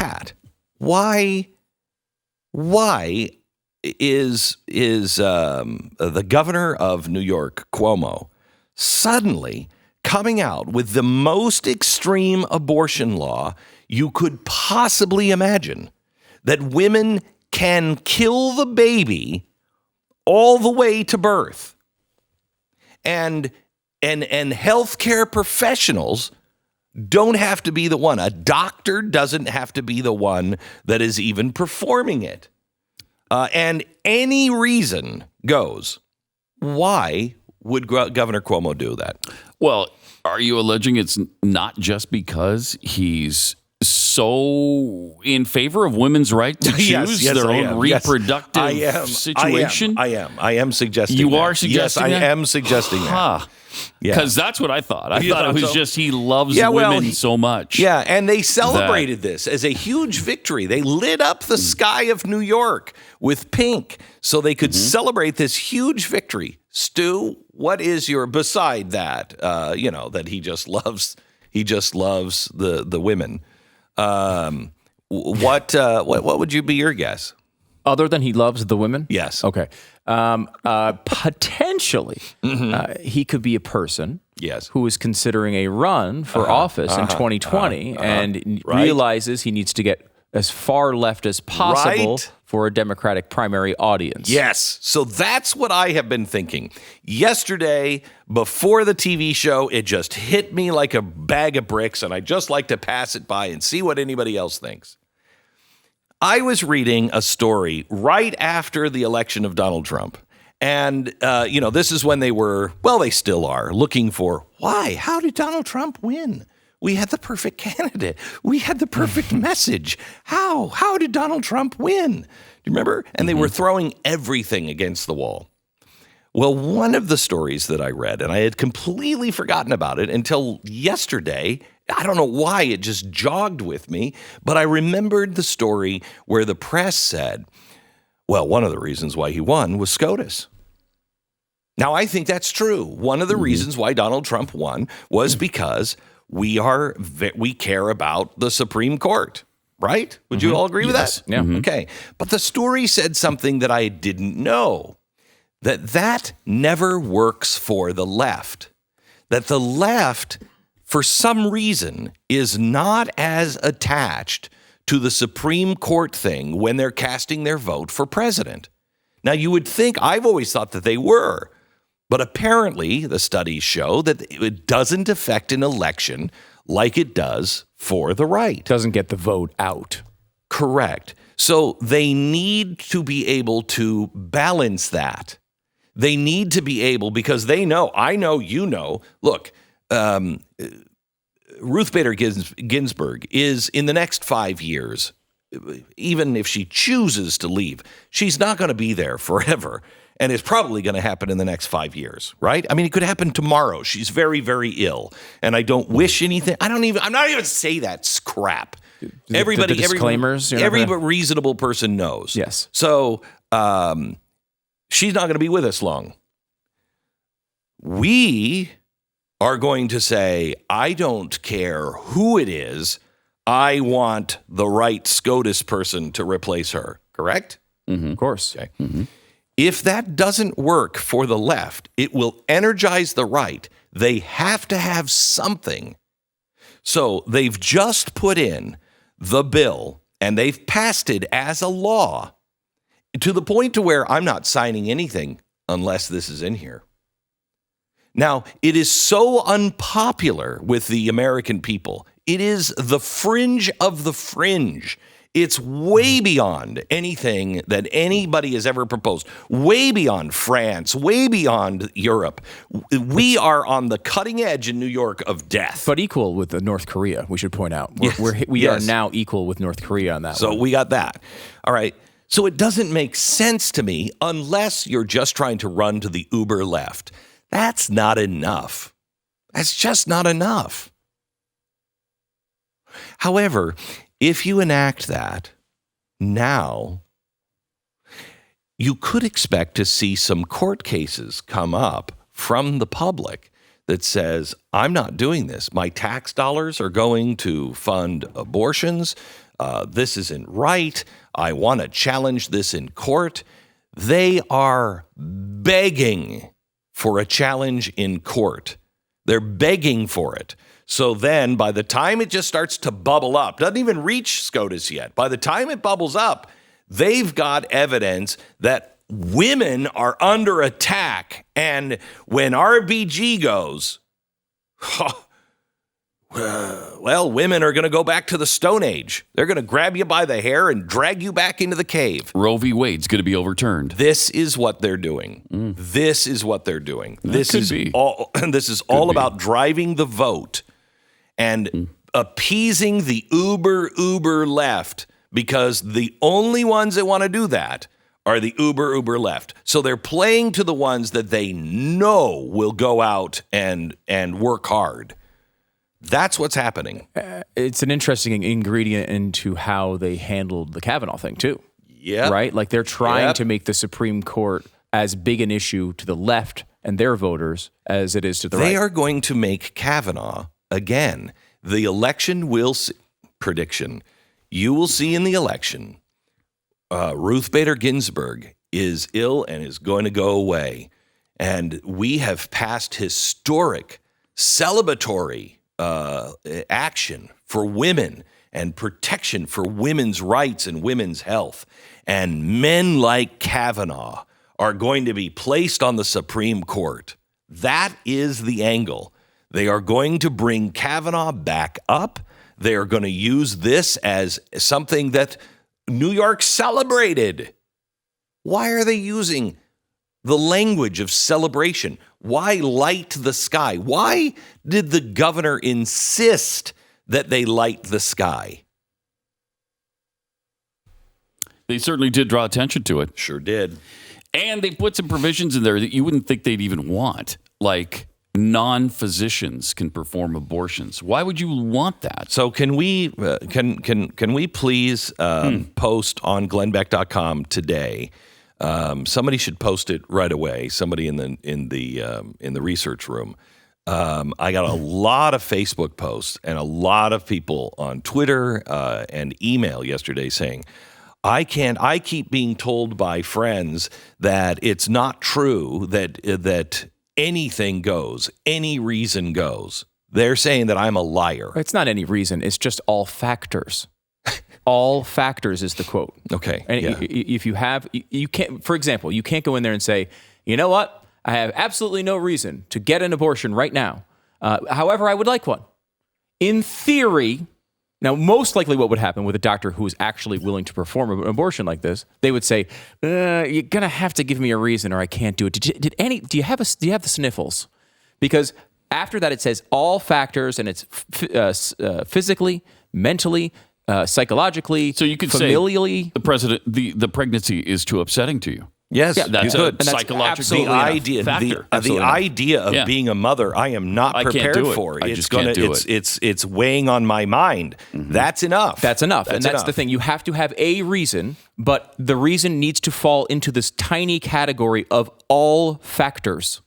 Pat, why is the governor of New York, Cuomo, suddenly coming out with the most extreme abortion law you could possibly imagine, that women can kill the baby all the way to birth, and healthcare professionals don't have to be the one. A doctor doesn't have to be the one that is even performing it. And any reason goes. Why would Governor Cuomo do that? Well, are you alleging it's not just because he's so in favor of women's right to choose their own reproductive situation? I am suggesting you that. are suggesting yes, that? I am suggesting that. Because that's what I thought. I thought it was just he loves women so much. Yeah, and they celebrated this as a huge victory. They lit up the sky of New York with pink so they could celebrate this huge victory. Stu, what is your, beside that, that he just loves the women. What would you be your guess? Other than he loves the women? Yes. Okay. Potentially, he could be a person who is considering a run for office in 2020 and realizes he needs to get as far left as possible for a Democratic primary audience. Yes. So that's what I have been thinking. Yesterday, before the TV show, it just hit me like a bag of bricks, and I just like to pass it by and see what anybody else thinks. I was reading a story right after the election of Donald Trump. And, this is when they were, well, they still are, looking for, why? How did Donald Trump win? We had the perfect candidate. We had the perfect message. How? How did Donald Trump win? Do you remember? And they were throwing everything against the wall. Well, one of the stories that I read, and I had completely forgotten about it until yesterday, I don't know why, it just jogged with me, but I remembered the story where the press said, well, one of the reasons why he won was SCOTUS. Now, I think that's true. One of the reasons why Donald Trump won was because we care about the Supreme Court, right? Would you all agree with that? Yeah. Okay. But the story said something that I didn't know, that never works for the left, that the left, for some reason, is not as attached to the Supreme Court thing when they're casting their vote for president. Now, you would think, I've always thought that they were, but apparently the studies show that it doesn't affect an election like it does for the right. Doesn't get the vote out. Correct. So they need to be able to balance that. They need to be able, because they know, I know, you know, look, Ruth Bader Ginsburg is, in the next 5 years, even if she chooses to leave, she's not going to be there forever. And it's probably going to happen in the next 5 years, right? I mean, it could happen tomorrow. She's very, very ill. And I don't wish anything. I'm not even say that's crap. Everybody, the disclaimers, every reasonable person knows. Yes. So she's not going to be with us long. We are going to say, I don't care who it is. I want the right SCOTUS person to replace her. Correct? Of course. Okay. If that doesn't work for the left, it will energize the right. They have to have something. So they've just put in the bill and they've passed it as a law to the point to where I'm not signing anything unless this is in here. Now, it is so unpopular with the American people. It is the fringe of the fringe. It's way beyond anything that anybody has ever proposed, way beyond France, way beyond Europe. We are on the cutting edge in New York of death. But equal with North Korea, we should point out. We are now equal with North Korea on that one. So we got that. All right. So it doesn't make sense to me unless you're just trying to run to the uber left. That's not enough. That's just not enough. However, if you enact that now, you could expect to see some court cases come up from the public that says, I'm not doing this. My tax dollars are going to fund abortions. this isn't right. I want to challenge this in court. They are begging for a challenge in court. They're begging for it. So then by the time it just starts to bubble up, doesn't even reach SCOTUS yet. By the time it bubbles up, they've got evidence that women are under attack. And when RBG goes, well, women are going to go back to the Stone Age. They're going to grab you by the hair and drag you back into the cave. Roe v. Wade's going to be overturned. This is what they're doing. This is what they're doing. This is all about driving the vote and appeasing the uber left, because the only ones that want to do that are the uber left. So they're playing to the ones that they know will go out and work hard. That's what's happening. It's an interesting ingredient into how they handled the Kavanaugh thing, too. Yeah. Right? Like they're trying to make the Supreme Court as big an issue to the left and their voters as it is to the right. They are going to make Kavanaugh again. The election will see, prediction. You will see in the election, Ruth Bader Ginsburg is ill and is going to go away. And we have passed historic celebratory action for women and protection for women's rights and women's health. And men like Kavanaugh are going to be placed on the Supreme Court. That is the angle. They are going to bring Kavanaugh back up. They are going to use this as something that New York celebrated. Why are they using the language of celebration? Why light the sky? Why did the governor insist that they light the sky? They certainly did draw attention to it. Sure did. And they put some provisions in there that you wouldn't think they'd even want, like non-physicians can perform abortions. Why would you want that? So can we please post on glennbeck.com today? Somebody should post it right away. Somebody in the research room. I got a lot of Facebook posts and a lot of people on Twitter and email yesterday saying, I keep being told by friends that it's not true that anything goes, any reason goes. They're saying that I'm a liar. It's not any reason. It's just all factors. All factors is the quote. Okay. And if you can't, for example, you can't go in there and say, you know what? I have absolutely no reason to get an abortion right now. However, I would like one. In theory, now most likely what would happen with a doctor who is actually willing to perform an abortion like this, they would say, you're going to have to give me a reason or I can't do it. Do you have the sniffles? Because after that, it says all factors, and it's physically, mentally, psychologically, so you could familially. Say the pregnancy is too upsetting to you. Yes, that's a psychological factor. The idea of being a mother, I am not prepared for. It's weighing on my mind. Mm-hmm. That's enough. That's enough. And that's the thing. You have to have a reason, but the reason needs to fall into this tiny category of all factors.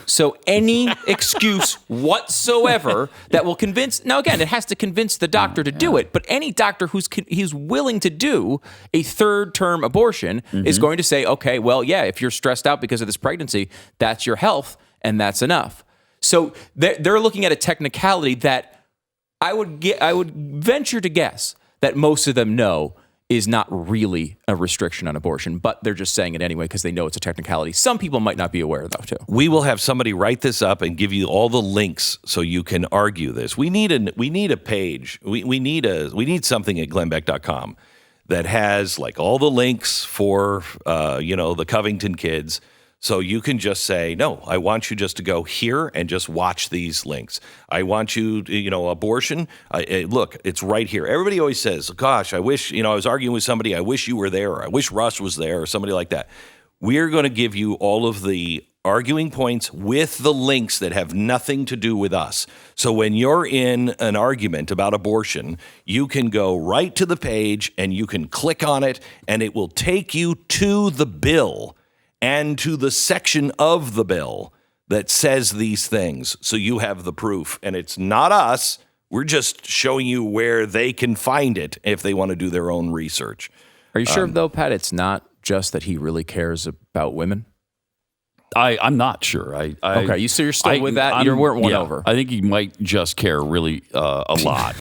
So any excuse whatsoever that will convince, now again, it has to convince the doctor to do it, but any doctor who's willing to do a third-term abortion is going to say, okay, well, yeah, if you're stressed out because of this pregnancy, that's your health, and that's enough. So they're looking at a technicality that I would venture to guess that most of them know is not really a restriction on abortion, but they're just saying it anyway because they know it's a technicality. Some people might not be aware, though, too. We will have somebody write this up and give you all the links so you can argue this. We need a page. We need something at glennbeck.com that has like all the links for the Covington kids. So you can just say, no, I want you just to go here and just watch these links. I want you, abortion. Look, it's right here. Everybody always says, gosh, I wish, I was arguing with somebody. I wish you were there. Or I wish Russ was there or somebody like that. We're going to give you all of the arguing points with the links that have nothing to do with us. So when you're in an argument about abortion, you can go right to the page and you can click on it and it will take you to the bill and to the section of the bill that says these things. So you have the proof. And it's not us. We're just showing you where they can find it if they want to do their own research. Are you sure, though, Pat, it's not just that he really cares about women? I'm not sure. Okay, so you're still with that? You weren't won over. I think he might just care really a lot.